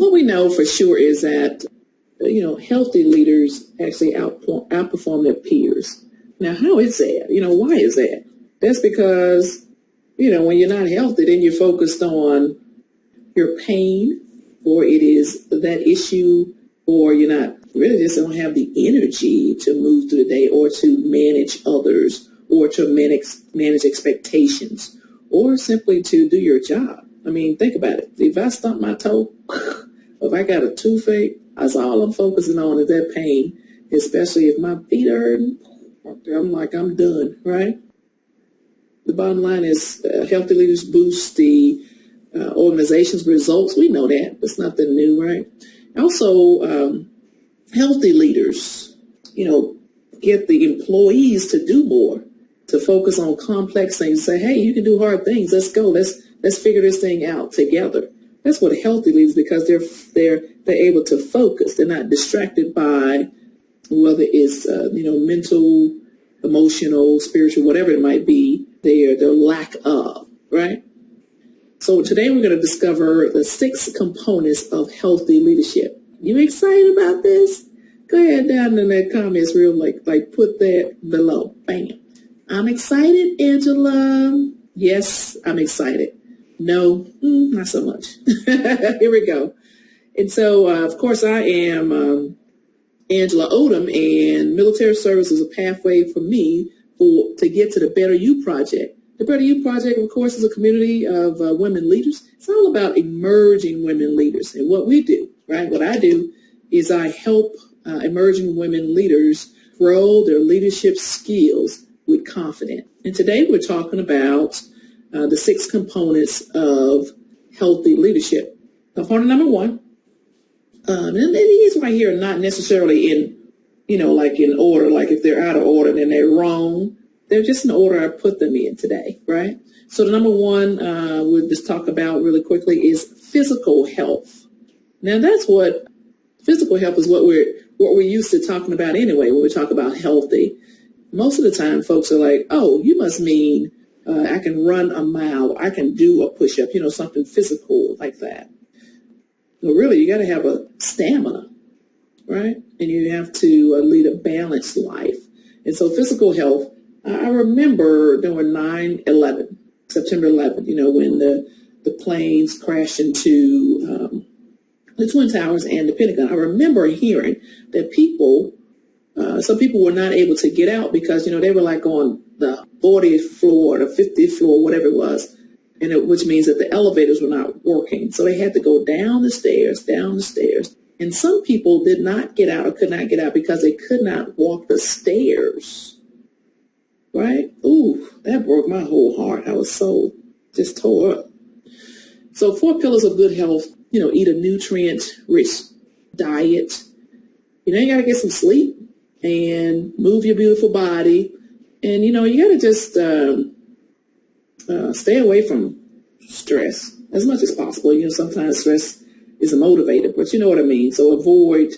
what we know for sure is that, healthy leaders actually outperform their peers. Now, how is that? Why is that? That's because, when you're not healthy, then you're focused on your pain, or it is that issue, or you're not really just don't have the energy to move through the day or to manage others or to manage expectations or simply to do your job. I mean, think about it. If I stump my toe, if I got a toothache, that's all I'm focusing on is that pain, especially if my feet are hurting. I'm done, right? The bottom line is healthy leaders boost the organization's results. We know that. That's nothing new, right? Also, healthy leaders, get the employees to do more, to focus on complex things. Say, hey, you can do hard things. Let's go. Let's figure this thing out together. That's what healthy leaders, because they're able to focus. They're not distracted by whether it's mental, emotional, spiritual, whatever it might be. Their lack of, right? So today we're going to discover the 6 components of healthy leadership. You excited about this? Go ahead down in the comments put that below. Bam. I'm excited, Angela. Yes, I'm excited. No, not so much. Here we go. And so, of course, I am Angela Odom, and military service is a pathway for me to get to the Better You Project. The Better You Project, of course, is a community of women leaders. It's all about emerging women leaders. And what we do, right, what I do is I help emerging women leaders grow their leadership skills with confidence. And today we're talking about the 6 components of healthy leadership. Component number 1, and these right here are not necessarily in order, like if they're out of order, then they're wrong. They're just in the order I put them in today, right? So the number 1 we'll just talk about really quickly is physical health. Now that's what physical health is, what we're used to talking about anyway when we talk about healthy. Most of the time folks are like, oh, you must mean I can run a mile, I can do a push-up, something physical like that. Well, really, you got to have a stamina, right? And you have to lead a balanced life. And so physical health, I remember during 9/11, September 11th, when the planes crashed into the Twin Towers and the Pentagon. I remember hearing that some people were not able to get out because, they were like on the 40th floor, the 50th floor, whatever it was, which means that the elevators were not working. So they had to go down the stairs. And some people did not get out or could not get out because they could not walk the stairs, right? Ooh, that broke my whole heart. I was so just tore up. So 4 pillars of good health, eat a nutrient-rich diet. You got to get some sleep and move your beautiful body. And, you got to just stay away from stress as much as possible. Sometimes stress is a motivator, but you know what I mean. So avoid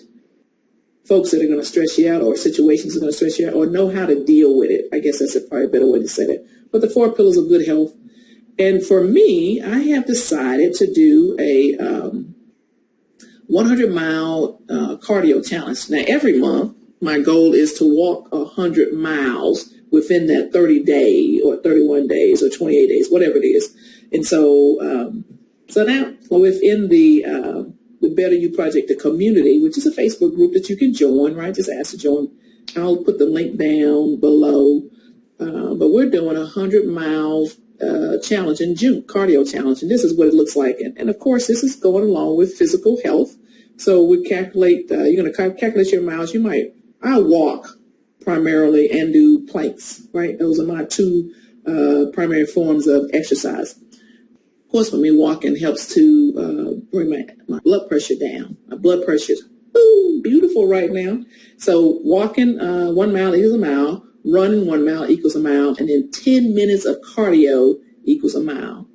folks that are going to stress you out or situations that are going to stress you out, or know how to deal with it. I guess that's probably a better way to say it. But the 4 pillars of good health. And for me, I have decided to do a 100-mile cardio challenge. Now, every month, my goal is to walk 100 miles within that 30-day or 31 days or 28 days, whatever it is. And so now within the Better You Project, the community, which is a Facebook group that you can join, right? Just ask to join. I'll put the link down below. But we're doing a 100-mile challenge in June, cardio challenge. And this is what it looks like. And of course, this is going along with physical health. So we calculate, you're going to calculate your miles. I walk primarily and do planks, right? Those are my 2 primary forms of exercise. Of course, for me, walking helps to bring my blood pressure down. My blood pressure is beautiful right now. So walking 1 mile equals a mile, running 1 mile equals a mile, and then 10 minutes of cardio equals a mile.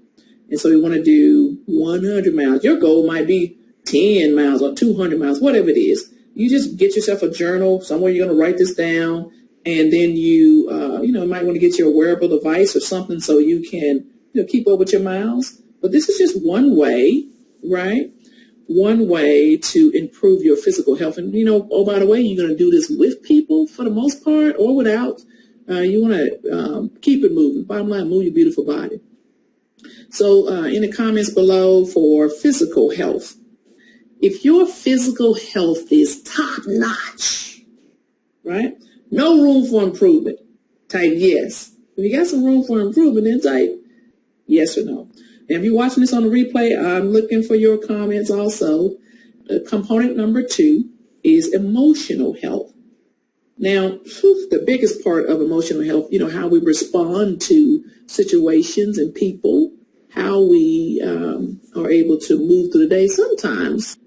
And so we want to do 100 miles. Your goal might be 10 miles or 200 miles, whatever it is. You just get yourself a journal, somewhere you're going to write this down, and then you might want to get your wearable device or something so you can keep up with your miles. But this is just one way, right, one way to improve your physical health. And, oh, by the way, you're going to do this with people for the most part or without. You want to keep it moving. Bottom line, move your beautiful body. So in the comments below for physical health, if your physical health is top notch, right? No room for improvement, type yes. If you got some room for improvement, then type yes or no. And if you're watching this on the replay, I'm looking for your comments also. Component number 2 is emotional health. Now, the biggest part of emotional health, how we respond to situations and people, how we are able to move through the day. Sometimes,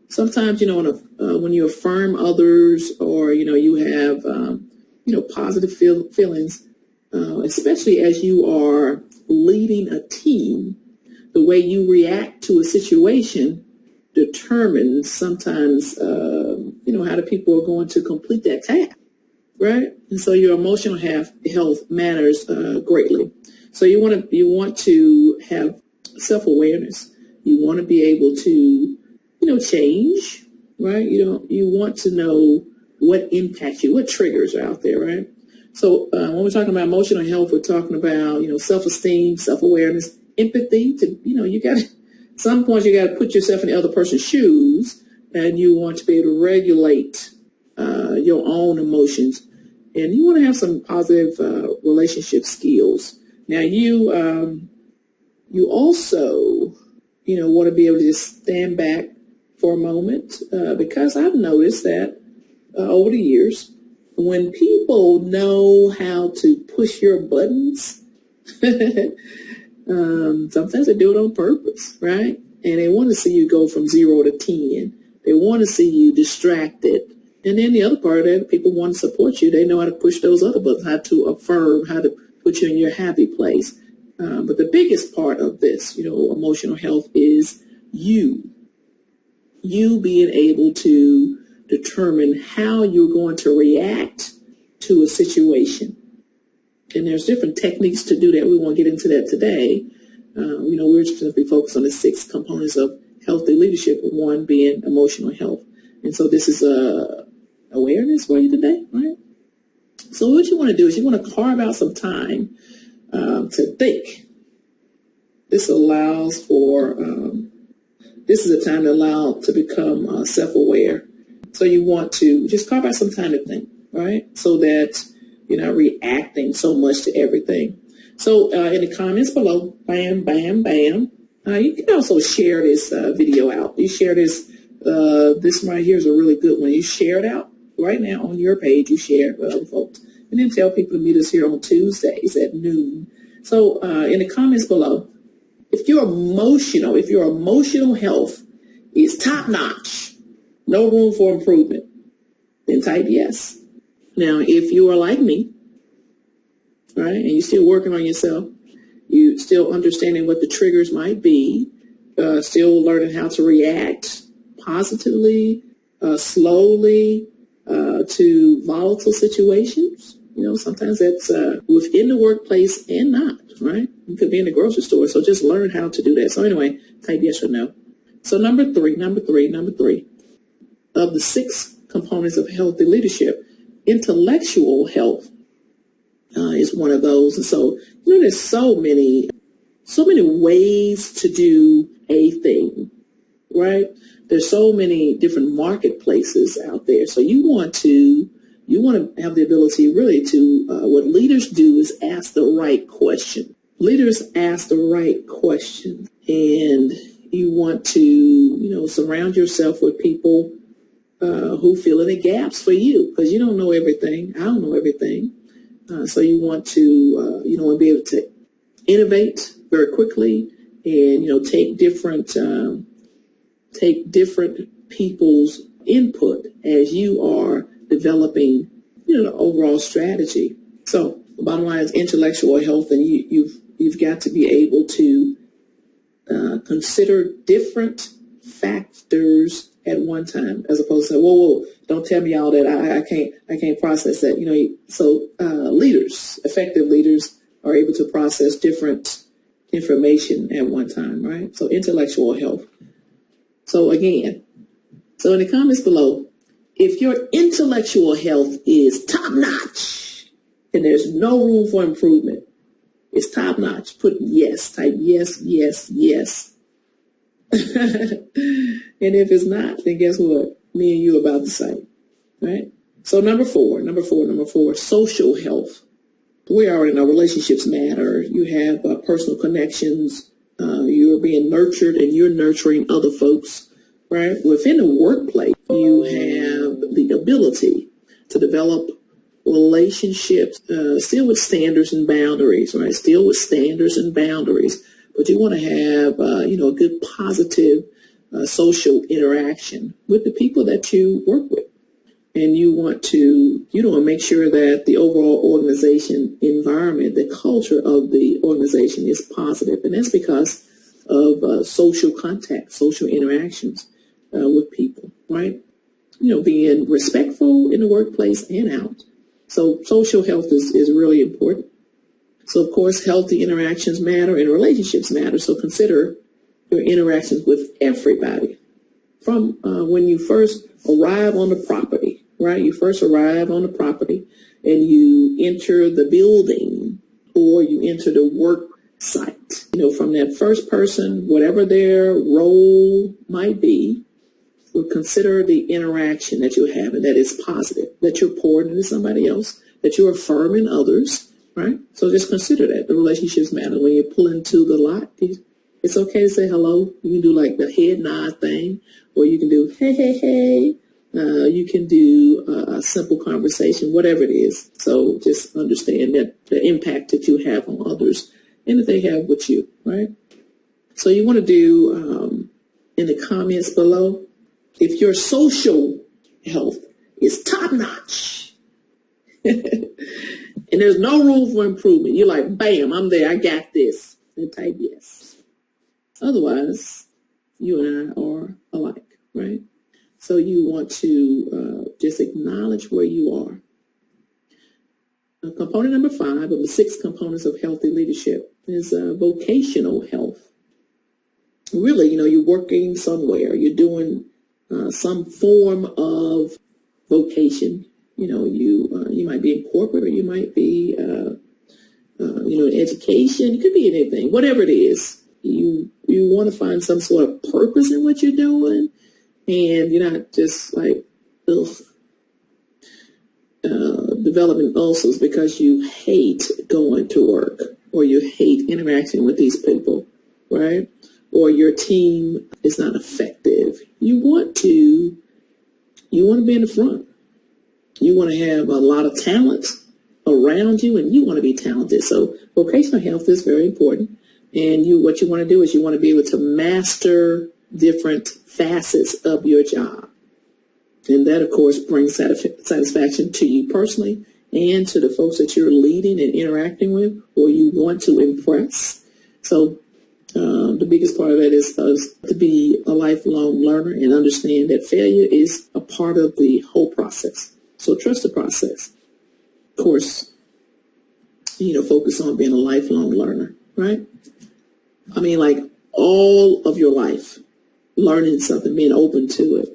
when you affirm others or, you have, positive feelings, especially as you are leading a team, the way you react to a situation determines sometimes, how the people are going to complete that task, right? And so your emotional health matters greatly. So you want to have self-awareness. You want to be able to, change, right? You want to know what impacts you, what triggers are out there, right? So when we're talking about emotional health, we're talking about, self-esteem, self-awareness, empathy. Some points you got to put yourself in the other person's shoes, and you want to be able to regulate your own emotions, and you want to have some positive relationship skills. Now you also want to be able to just stand back for a moment because I've noticed that over the years, when people know how to push your buttons, sometimes they do it on purpose, right? And they want to see you go from 0 to 10. They want to see you distracted. And then the other part of that, people want to support you. They know how to push those other buttons, how to affirm, how to put you in your happy place. But the biggest part of this, emotional health is you being able to determine how you're going to react to a situation. And there's different techniques to do that. We won't get into that today. We're just going to be focused on the 6 components of healthy leadership, one being emotional health. And so this is awareness for you today, right? So what you want to do is you want to carve out some time to think. This allows for, this is a time to allow to become self-aware. So you want to just carve out some time to think, right? So that you're not reacting so much to everything. So in the comments below, bam, bam, bam. You can also share this video out. You share this, this right here is a really good one. You share it out right now on your page. You share it with other folks. And then tell people to meet us here on Tuesdays at noon. So in the comments below, if your emotional health is top notch, no room for improvement, then type yes. Now, if you are like me, right, and you're still working on yourself, you still understanding what the triggers might be, still learning how to react positively, slowly to volatile situations. Sometimes that's within the workplace and not, right? You could be in the grocery store, so just learn how to do that. So anyway, type yes or no. So number three of the 6 components of healthy leadership, intellectual health is one of those. And so, there's so many ways to do a thing, right? There's so many different marketplaces out there. So you want to have the ability really to, what leaders do is ask the right question. Leaders ask the right question, and you want to, surround yourself with people who fill in the gaps for you, because you don't know everything. I don't know everything. So you want to, be able to innovate very quickly and, take different people's input as you are developing, the overall strategy. So the bottom line is intellectual health, and you've got to be able to consider different factors at one time, as opposed to whoa, don't tell me all that. I can't process that. So leaders, effective leaders, are able to process different information at one time, right? So intellectual health. So again, So in the comments below, if your intellectual health is top notch and there's no room for improvement, it's top notch, put yes, type yes, yes, yes. And if it's not, then guess what? Me and you about the same, right? So number four, social health. We already know relationships matter. You have personal connections. You're being nurtured and you're nurturing other folks, right? Within the workplace, you have the ability to develop relationships, still with standards and boundaries, right? Still with standards and boundaries. But you want to have, a good positive social interaction with the people that you work with. And you want to, make sure that the overall organization environment, the culture of the organization is positive. And that's because of social contact, social interactions with people, right? Being respectful in the workplace and out. So social health is really important. So, of course, healthy interactions matter and relationships matter. So consider your interactions with everybody from when you first arrive on the property, right? You first arrive on the property and you enter the building or you enter the work site. From that first person, whatever their role might be, we'll consider the interaction that you're having that is positive, that you're pouring into somebody else, that you're affirming others, right? So just consider that. The relationships matter. When you pull into the lot, it's okay to say hello. You can do like the head nod thing, or you can do hey, hey, hey. You can do a simple conversation, whatever it is. So just understand that the impact that you have on others and that they have with you, right? So you want to do in the comments below, if your social health is top notch and there's no room for improvement, you're like, bam, I'm there, I got this, and type yes. Otherwise, you and I are alike, right? So you want to just acknowledge where you are. Component number 5 of the 6 components of healthy leadership is vocational health. Really, you're working somewhere, you're doing some form of vocation. You might be in corporate, or you might be, in education. It could be anything, whatever it is. You want to find some sort of purpose in what you're doing, and you're not just like developing ulcers because you hate going to work or you hate interacting with these people, right? Or your team is not effective. You want to be in the front. You want to have a lot of talent around you, and you want to be talented. So vocational health is very important. And what you want to do is you want to be able to master different facets of your job. And that, of course, brings satisfaction to you personally and to the folks that you're leading and interacting with or you want to impress. So the biggest part of that is to be a lifelong learner and understand that failure is a part of the whole process. So trust the process. Of course, focus on being a lifelong learner, right? I mean, like all of your life, learning something, being open to it.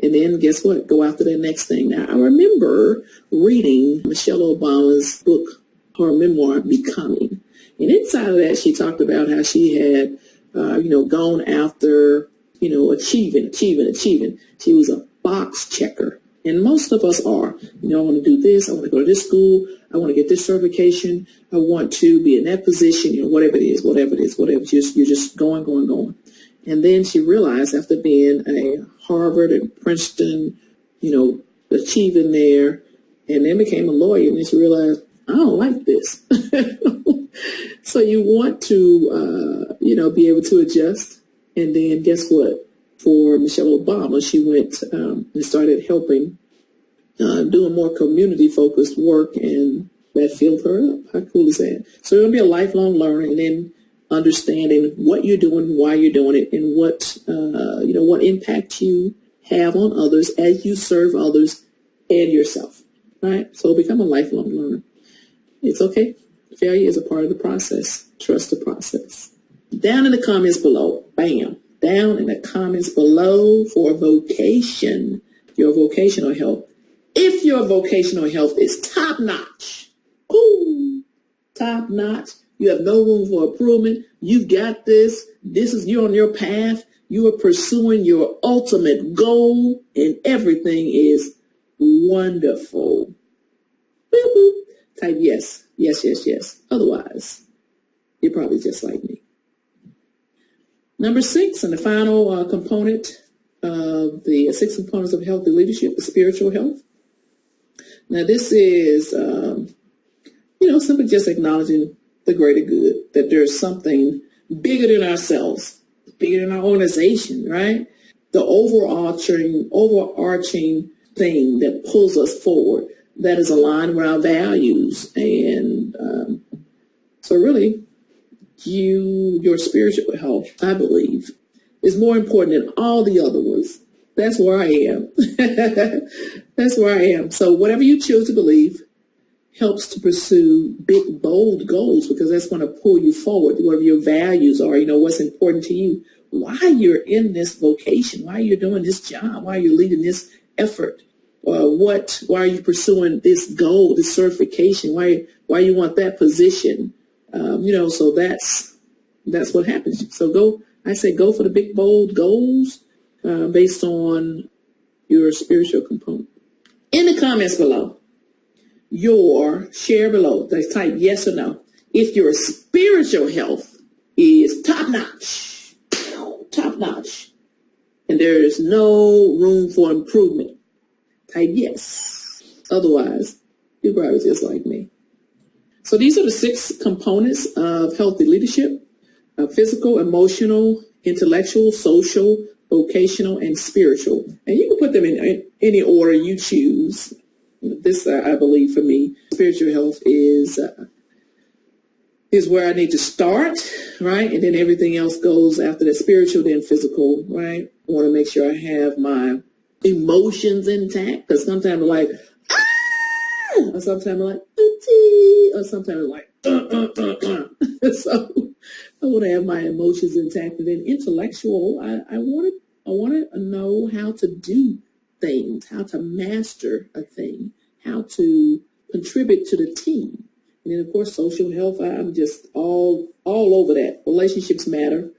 And then guess what? Go after the next thing. Now, I remember reading Michelle Obama's book, her memoir, Becoming. And inside of that, she talked about how she had, gone after, achieving. She was a box checker. And most of us are. I want to do this. I want to go to this school. I want to get this certification. I want to be in that position, whatever it is. You're just going. And then she realized after being a Harvard and Princeton, achieving there, and then became a lawyer, and then she realized, I don't like this. So you want to, be able to adjust. And then guess what? For Michelle Obama, she went and started helping, doing more community-focused work, and that filled her up. How cool is that? So you're going to be a lifelong learner, and then understanding what you're doing, why you're doing it, and what impact you have on others as you serve others and yourself, right? So become a lifelong learner. It's okay. Failure is a part of the process. Trust the process. Down in the comments below, bam, down in the comments below for vocation, your vocational health. If your vocational health is top notch, ooh, top notch, you have no room for improvement. You've got this. You're on your path. You are pursuing your ultimate goal, and everything is wonderful. Boop, boop. Type yes, yes, yes, yes. Otherwise, you're probably just like me. Number 6, and the final component of the 6 components of healthy leadership is spiritual health. Now, this is, simply just acknowledging the greater good, that there's something bigger than ourselves, bigger than our organization, right? The overarching thing that pulls us forward, that is aligned with our values. And so really, your spiritual health, I believe, is more important than all the other ones. That's where I am. That's where I am. So whatever you choose to believe helps to pursue big, bold goals, because that's going to pull you forward. Whatever your values are, what's important to you, why you're in this vocation, why you're doing this job, why you're leading this effort, why are you pursuing this goal, this certification, why you want that position, so that's what happens. So go for the big, bold goals based on your spiritual component. In the comments below, share below, type yes or no. If your spiritual health is top notch, and there is no room for improvement, type yes. Otherwise, you're probably just like me. So these are the 6 components of healthy leadership: physical, emotional, intellectual, social, vocational, and spiritual. And you can put them in any order you choose. This, I believe, for me, spiritual health is where I need to start, right? And then everything else goes after that. Spiritual, then physical, right? I want to make sure I have my emotions intact, because sometimes I'm like, ah! Or sometimes I'm like, or sometimes I'm like, So I want to have my emotions intact. And then intellectual, I want to know how to do things, how to master a thing, how to contribute to the team. And then, of course, social health, I'm just all over that. Relationships matter,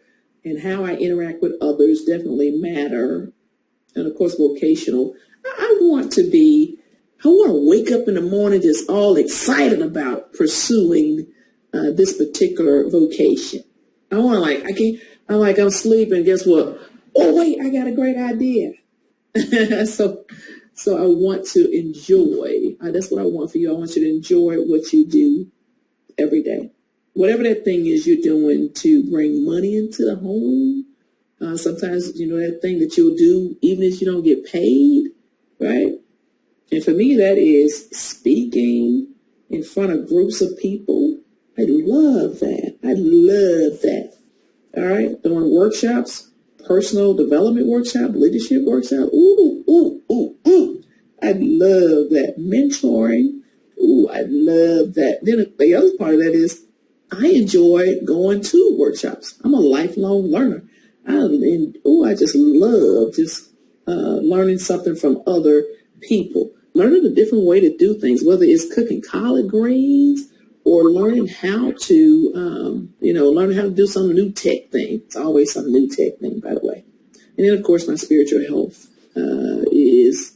and how I interact with others definitely matter. And, of course, vocational. I want to wake up in the morning just all excited about pursuing this particular vocation. I want to I'm sleeping, guess what? Oh, wait, I got a great idea. So I want to enjoy. That's what I want for you. I want you to enjoy what you do every day. Whatever that thing is you're doing to bring money into the home. Sometimes, that thing that you'll do even if you don't get paid, right? And for me, that is speaking in front of groups of people. I love that. All right. Doing workshops, personal development workshop, leadership workshop. Ooh. I love that. Mentoring. Ooh, I love that. Then the other part of that is I enjoy going to workshops. I'm a lifelong learner. I just love learning something from other people. Learning a different way to do things, whether it's cooking collard greens or learning how to, learning how to do some new tech thing. It's always some new tech thing, by the way. And then, of course, my spiritual health is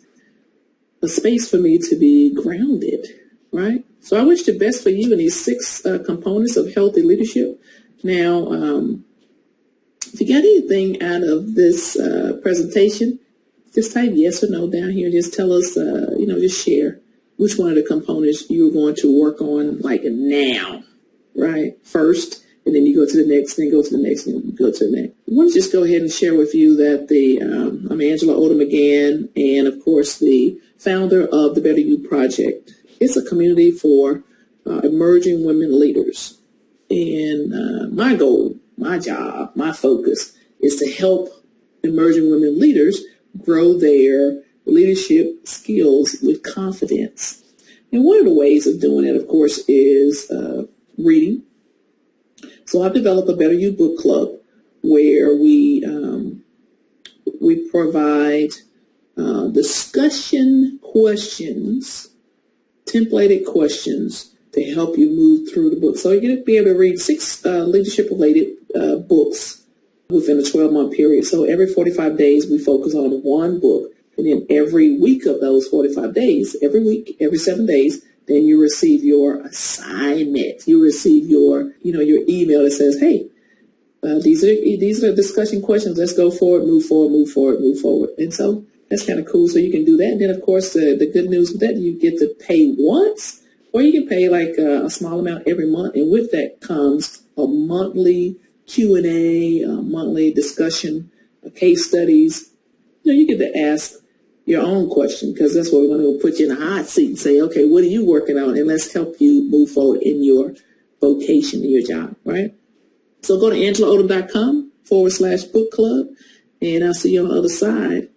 a space for me to be grounded, right? So I wish the best for you in these 6 components of healthy leadership. Now, if you got anything out of this presentation, just type yes or no down here. Just tell us, just share which one of the components you're going to work on now, right? First, and then you go to the next, then go to the next, and go to the next. I want to just go ahead and share with you that I'm Angela Odom again, and of course the founder of the Better You Project. It's a community for emerging women leaders. And my goal, my job, my focus is to help emerging women leaders grow their leadership skills with confidence. And one of the ways of doing it, of course, is reading. So I've developed a Better You book club where we we provide discussion questions, templated questions to help you move through the book. So you're going to be able to read 6 leadership-related books within a 12-month period. So every 45 days, we focus on one book. And then every week of those 45 days, every week, every 7 days, then you receive your assignment. You receive your email that says, hey, these are discussion questions. Let's go forward, move forward, move forward, move forward. And so that's kind of cool. So you can do that. And then, of course, the good news with that, you get to pay once, or you can pay like a small amount every month. And with that comes a monthly Q&A, monthly discussion, case studies. You get to ask your own question, because that's what we're going to put you in a hot seat and say, okay, what are you working on? And let's help you move forward in your vocation, in your job, right? So go to angelaodom.com/book club, and I'll see you on the other side.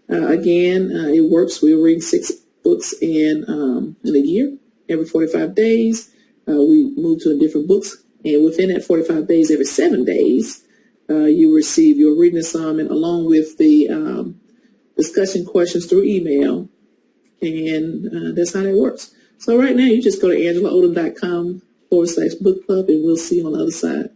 Again, it works. We'll read 6 books in a year. Every 45 days, we move to a different books. And within that 45 days, every 7 days, you receive your reading assignment along with the discussion questions through email. And that's how that works. So right now, you just go to angelaodom.com/book club, and we'll see you on the other side.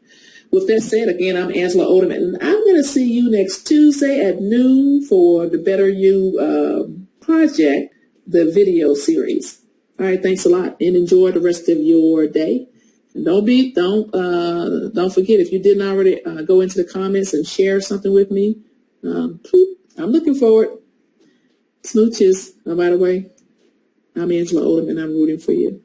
With that said, again, I'm Angela Odom, and I'm going to see you next Tuesday at noon for the Better You project, the video series. All right, thanks a lot, and enjoy the rest of your day. And don't forget, if you didn't already, go into the comments and share something with me. I'm looking forward. Smooches. By the way, I'm Angela Odom, and I'm rooting for you.